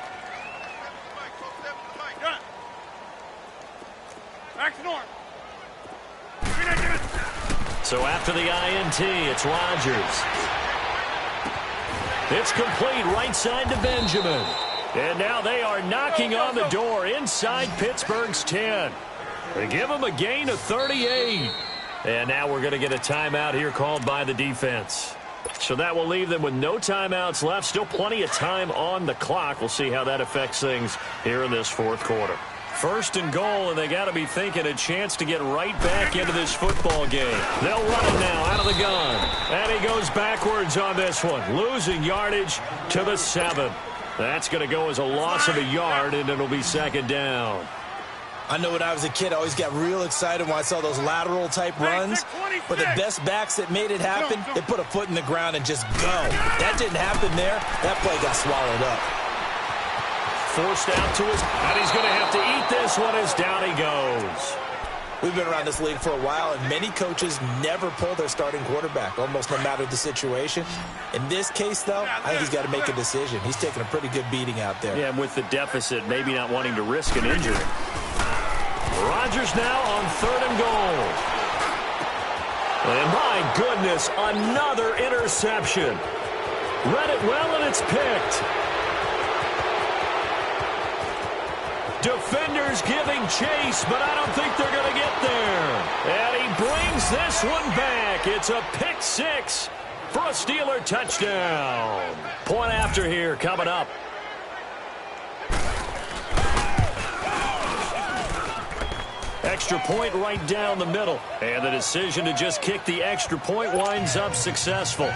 Back to north. 3-19. So after the INT, it's Rodgers. It's complete right side to Benjamin. And now they are knocking on the door inside Pittsburgh's 10. They give them a gain of 38. And now we're going to get a timeout here called by the defense. So that will leave them with no timeouts left. Still plenty of time on the clock. We'll see how that affects things here in this fourth quarter. First and goal, and they got to be thinking a chance to get right back into this football game. They'll run it now out of the gun. And he goes backwards on this one, losing yardage to the 7. That's going to go as a loss of a yard, and it'll be second down. I know when I was a kid, I always got real excited when I saw those lateral-type runs. But the best backs that made it happen, they put a foot in the ground and just go. That didn't happen there. That play got swallowed up. Forced out to his, and he's going to have to eat this one as down he goes. We've been around this league for a while, and many coaches never pull their starting quarterback, almost no matter the situation. In this case, though, I think he's got to make a decision. He's taking a pretty good beating out there. Yeah, and with the deficit, maybe not wanting to risk an injury. Rodgers now on third and goal. And my goodness, another interception. Read it well, and it's picked. Defenders giving chase, but I don't think they're going to get there. And he brings this one back. It's a pick 6 for a Steeler touchdown. Point after here coming up. Extra point right down the middle. And the decision to just kick the extra point winds up successful.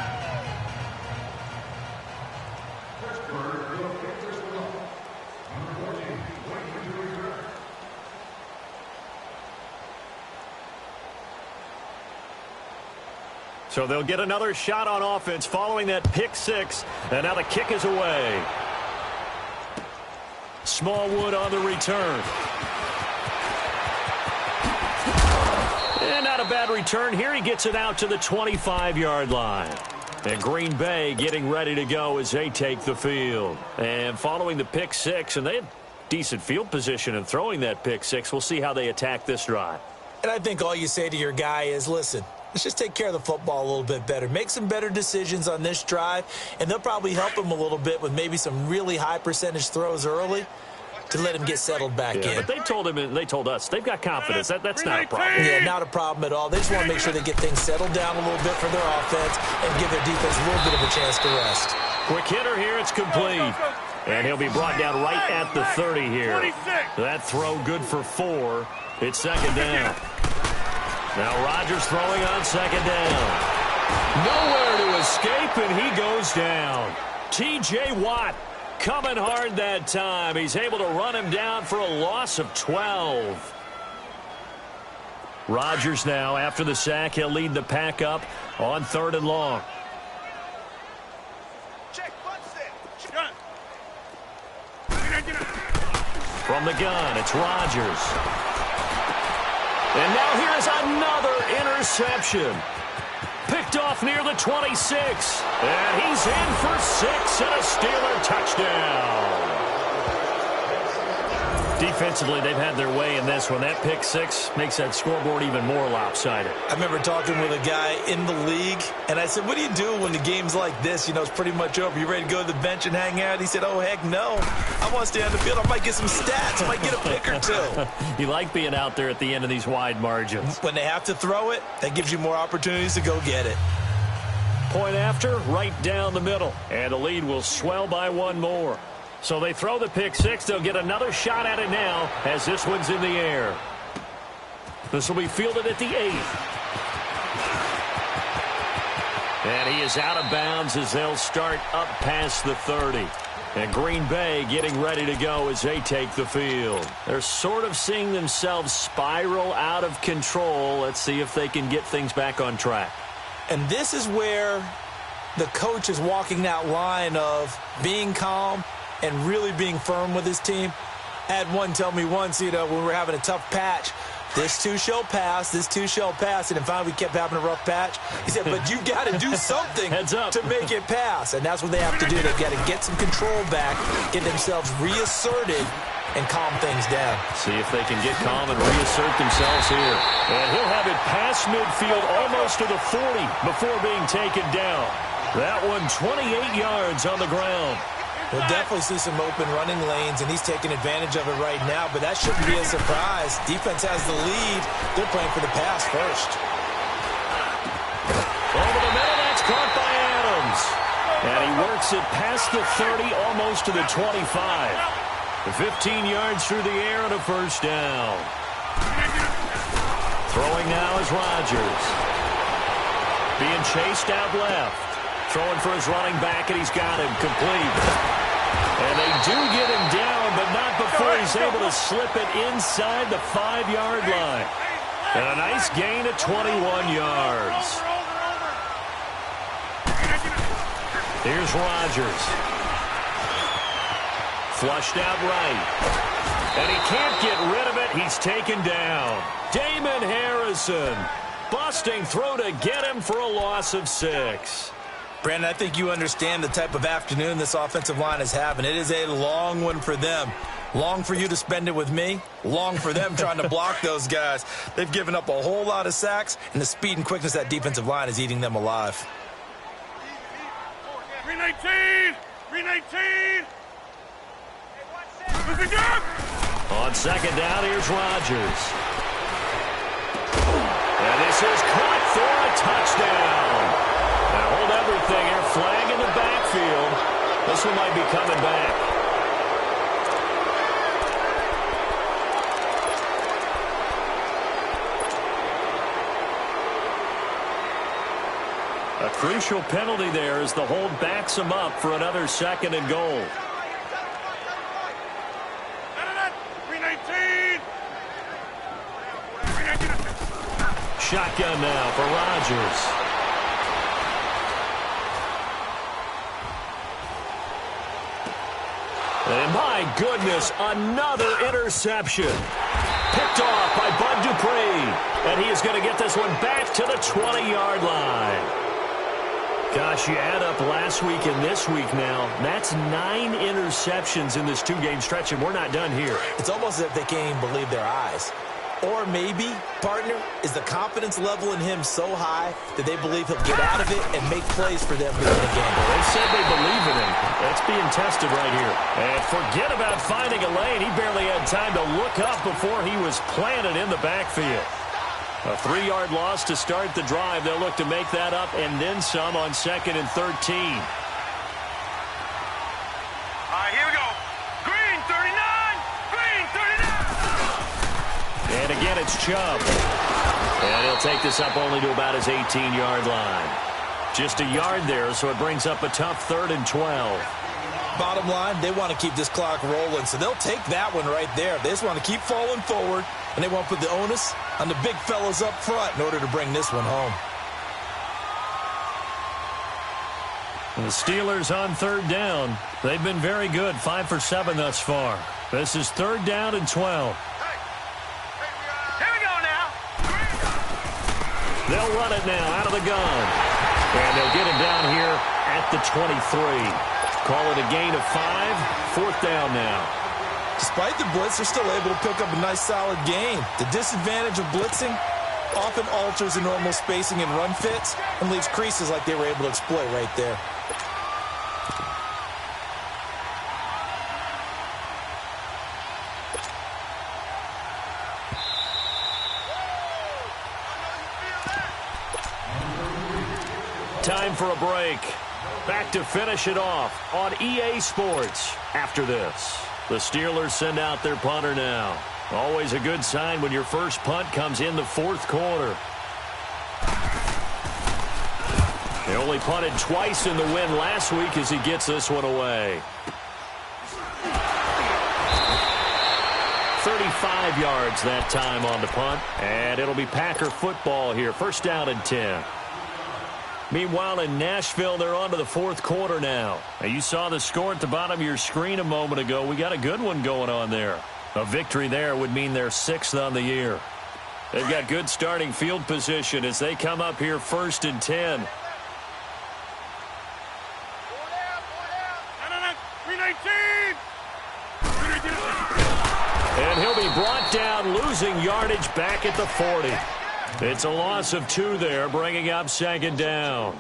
So they'll get another shot on offense following that pick 6. And now the kick is away. Smallwood on the return. And not a bad return here. He gets it out to the 25-yard line. And Green Bay getting ready to go as they take the field. And following the pick 6, and they had decent field position in throwing that pick 6. We'll see how they attack this drive. And I think all you say to your guy is, listen, let's just take care of the football a little bit better. Make some better decisions on this drive, and they'll probably help him a little bit with maybe some really high percentage throws early to let him get settled back in. But they told him, and they told us, they've got confidence. That's not a problem. Yeah, not a problem at all. They just want to make sure they get things settled down a little bit for their offense and give their defense a little bit of a chance to rest. Quick hitter here. It's complete. And he'll be brought down right at the 30 here. That throw good for 4. It's second down. Now Rodgers throwing on second down. Nowhere to escape, and he goes down. T.J. Watt coming hard that time. He's able to run him down for a loss of 12. Rodgers now, after the sack, he'll lead the pack up on third and long. Check 1 second. From the gun, it's Rodgers. And now here's another interception. Picked off near the 26. And he's in for 6 and a Steeler touchdown. Defensively, they've had their way in this one. That pick 6 makes that scoreboard even more lopsided. I remember talking with a guy in the league, and I said, what do you do when the game's like this? You know, it's pretty much over. You ready to go to the bench and hang out? He said, oh, heck no. I want to stay on the field. I might get some stats. I might get a pick or two. You like being out there at the end of these wide margins. When they have to throw it, that gives you more opportunities to go get it. Point after, right down the middle. And the lead will swell by one more. So they throw the pick 6. They'll get another shot at it now as this one's in the air. This will be fielded at the 8. And he is out of bounds as they'll start up past the 30. And Green Bay getting ready to go as they take the field. They're sort of seeing themselves spiral out of control. Let's see if they can get things back on track. And this is where the coach is walking that line of being calm and really being firm with his team. I had one tell me once, you know, when we were having a tough patch, this too shall pass, this too shall pass. And then finally we kept having a rough patch. He said, but you got to do something to make it pass. And that's what they have to do. They've got to get some control back, get themselves reasserted, and calm things down. See if they can get calm and reassert themselves here. And he'll have it past midfield almost to the 40 before being taken down. That one 28 yards on the ground. We'll definitely see some open running lanes, and he's taking advantage of it right now, but that shouldn't be a surprise. Defense has the lead. They're playing for the pass first. Over the middle, that's caught by Adams. And he works it past the 30, almost to the 25. The 15 yards through the air and a first down. Throwing now is Rodgers. Being chased out left. Throwing for his running back, and he's got him complete. And they do get him down, but not before he's able to slip it inside the 5-yard line. And a nice gain of 21 yards. Here's Rodgers. Flushed out right. And he can't get rid of it. He's taken down. Damon Harrison busting through to get him for a loss of 6. Brandon, I think you understand the type of afternoon this offensive line is having. It is a long one for them. Long for you to spend it with me. Long for them trying to block those guys. They've given up a whole lot of sacks, and the speed and quickness of that defensive line is eating them alive. 319! 319! On second down, here's Rodgers. And this is caught for a touchdown. Now hold everything here. Flag in the backfield. This one might be coming back. A crucial penalty there as the hold backs him up for another 2nd and goal. 319! Shotgun now for Rodgers. And my goodness, another interception. Picked off by Bud Dupree. And he is going to get this one back to the 20-yard line. Gosh, you add up last week and this week now. That's 9 interceptions in this 2-game stretch, and we're not done here. It's almost as if they can't even believe their eyes. Or maybe, partner, is the confidence level in him so high that they believe he'll get out of it and make plays for them during the game. They said they believe in him. That's being tested right here. And forget about finding a lane. He barely had time to look up before he was planted in the backfield. A 3-yard loss to start the drive. They'll look to make that up and then some on 2nd and 13. Here we go. Green 39! Green 39! And again, it's Chubb. And he'll take this up only to about his 18-yard line. Just a yard there, so it brings up a tough 3rd and 12. Bottom line, they want to keep this clock rolling, so they'll take that one right there. They just want to keep falling forward, and they want to put the onus on the big fellas up front in order to bring this one home. The Steelers on third down. They've been very good, 5 for 7 thus far. This is third down and 12. Here we go now. They'll run it now out of the gun. And they'll get it down here at the 23. Call it a gain of 5. Fourth down now. Despite the blitz, they're still able to pick up a nice solid gain. The disadvantage of blitzing often alters the normal spacing and run fits and leaves creases like they were able to exploit right there. Time for a break. Back to finish it off on EA Sports. After this, the Steelers send out their punter now. Always a good sign when your first punt comes in the fourth quarter. They only punted twice in the win last week as he gets this one away. 35 yards that time on the punt, and it'll be Packer football here. First down and 10. Meanwhile, in Nashville, they're on to the fourth quarter now. You saw the score at the bottom of your screen a moment ago. We got a good one going on there. A victory there would mean they're 6th on the year. They've got good starting field position as they come up here first and 10. 319. And he'll be brought down, losing yardage back at the 40. It's a loss of 2 there, bringing up second down.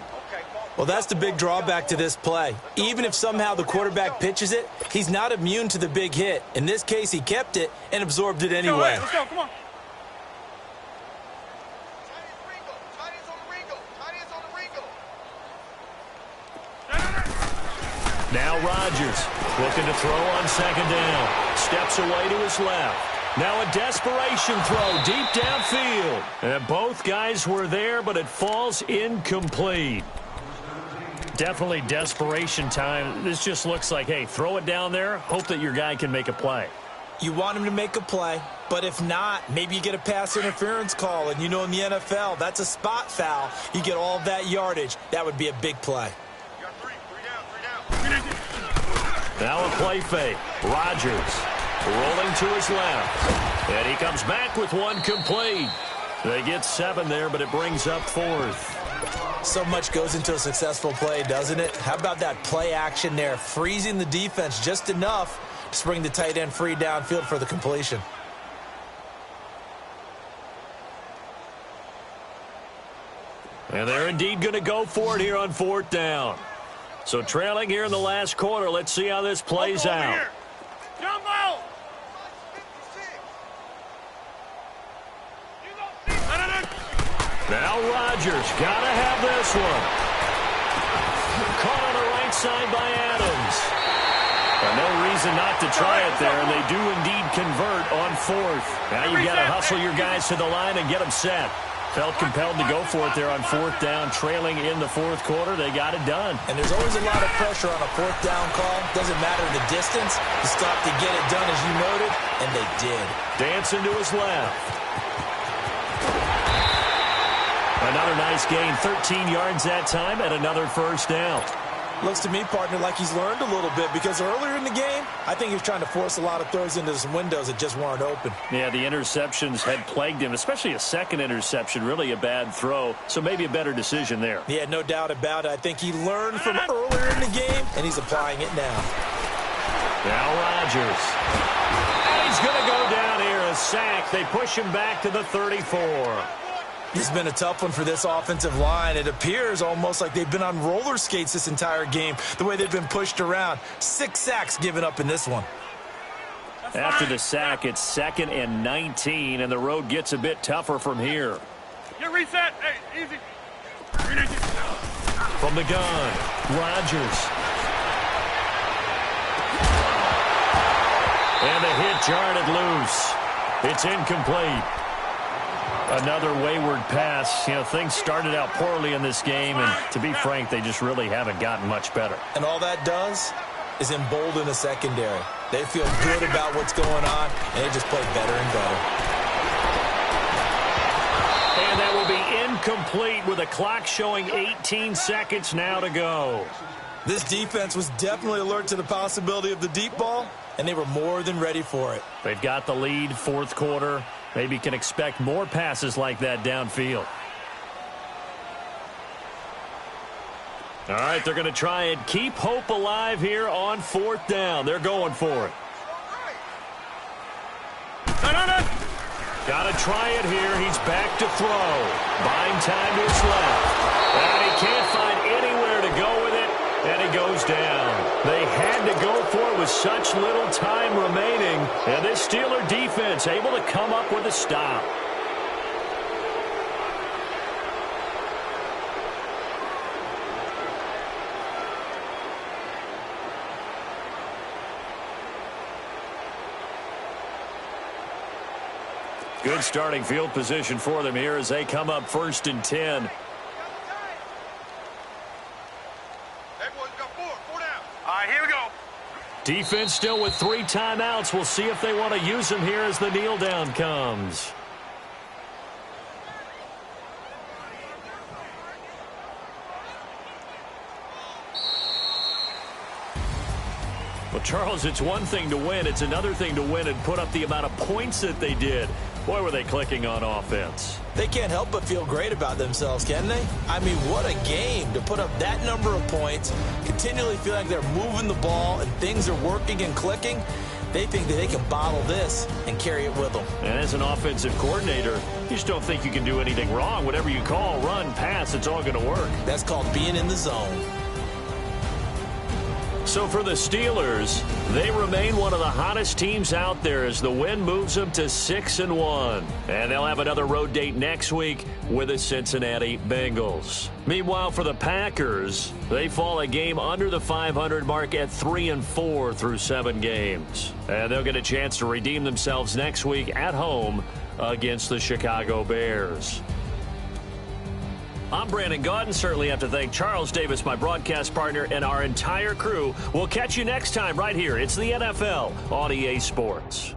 Well, that's the big drawback to this play. Even if somehow the quarterback pitches it, he's not immune to the big hit. In this case, he kept it and absorbed it anyway. Let's go, come on. Now Rodgers looking to throw on second down. Steps away to his left. Now a desperation throw deep downfield. And both guys were there, but it falls incomplete. Definitely desperation time. This just looks like, hey, throw it down there, hope that your guy can make a play. You want him to make a play, but if not, maybe you get a pass interference call. And you know in the NFL, that's a spot foul. You get all of that yardage. That would be a big play. You got three down. Now a play fake. Rodgers rolling to his left. And he comes back with one complete. They get 7 there, but it brings up 4th. So much goes into a successful play, doesn't it? How about that play action there, freezing the defense just enough to bring the tight end free downfield for the completion. And they're indeed going to go for it here on fourth down. So trailing here in the last quarter. Let's see how this plays out. Jumbo! Now Rodgers got to have this one. Caught on the right side by Adams. But no reason not to try it there, and they do indeed convert on 4th. Now you've got to hustle your guys to the line and get them set. Felt compelled to go for it there on 4th down, trailing in the fourth quarter. They got it done. And there's always a lot of pressure on a 4th down call. Doesn't matter the distance. You stop to get it done, as you noted, and they did. Dancing to his left. Another nice gain, 13 yards that time, and another first down. Looks to me, partner, like he's learned a little bit, because earlier in the game, I think he was trying to force a lot of throws into some windows that just weren't open. Yeah, the interceptions had plagued him, especially a second interception, really a bad throw, so maybe a better decision there. Yeah, no doubt about it. I think he learned from earlier in the game, and he's applying it now. Now Rodgers. And he's going to go down here, a sack. They push him back to the 34. It's been a tough one for this offensive line. It appears almost like they've been on roller skates this entire game, the way they've been pushed around. 6 sacks given up in this one. After the sack, it's 2nd and 19, and the road gets a bit tougher from here. Get reset. Hey, easy. From the gun, Rodgers. And the hit jarred loose. It's incomplete. Another wayward pass. You know, things started out poorly in this game, and to be frank, they just really haven't gotten much better. And all that does is embolden the secondary. They feel good about what's going on, and they just play better and better. And that will be incomplete with the clock showing 18 seconds now to go. This defense was definitely alert to the possibility of the deep ball, and they were more than ready for it. They've got the lead, fourth quarter. Maybe can expect more passes like that downfield. All right, they're going to try and keep hope alive here on fourth down. They're going for it. Got to try it here. He's back to throw. Buying time to his left. And he can't find anywhere to go with it, and he goes down. They had to go for it with such little time remaining, and this Steeler defense able to come up with a stop. Good starting field position for them here as they come up 1st and 10. That boy's got four down. All right, here we go. Defense still with 3 timeouts. We'll see if they want to use them here as the kneel down comes. Well, Charles, it's one thing to win. It's another thing to win and put up the amount of points that they did. Boy, were they clicking on offense. They can't help but feel great about themselves, can they? I mean, what a game to put up that number of points, continually feel like they're moving the ball and things are working and clicking. They think that they can bottle this and carry it with them. And as an offensive coordinator, you just don't think you can do anything wrong. Whatever you call, run, pass, it's all going to work. That's called being in the zone. So for the Steelers, they remain one of the hottest teams out there as the win moves them to 6-1. And they'll have another road date next week with the Cincinnati Bengals. Meanwhile, for the Packers, they fall a game under the 500 mark at 3-4 through 7 games. And they'll get a chance to redeem themselves next week at home against the Chicago Bears. I'm Brandon Gaudin. Certainly have to thank Charles Davis, my broadcast partner, and our entire crew. We'll catch you next time right here. It's the NFL on EA Sports.